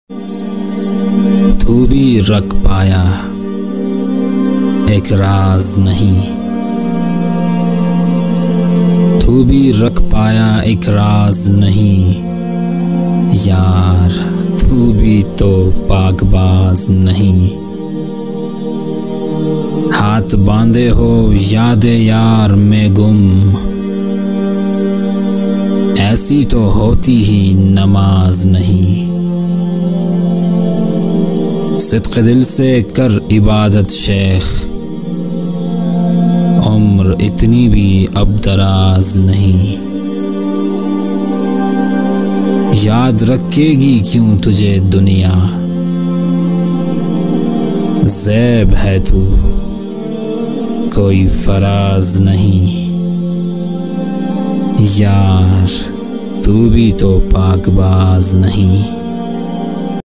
तू भी रख पाया एक राज नहीं, तू भी रख पाया एक राज नहीं। यार तू भी तो पाकबाज नहीं। हाथ बांधे हो यादे यार में गुम, ऐसी तो होती ही नमाज नहीं। सिद्क़ दिल से कर इबादत शेख, उम्र इतनी भी अब दराज नहीं। याद रखेगी क्यों तुझे दुनिया, ज़ैब है तू कोई फराज नहीं। यार तू भी तो पाकबाज नहीं।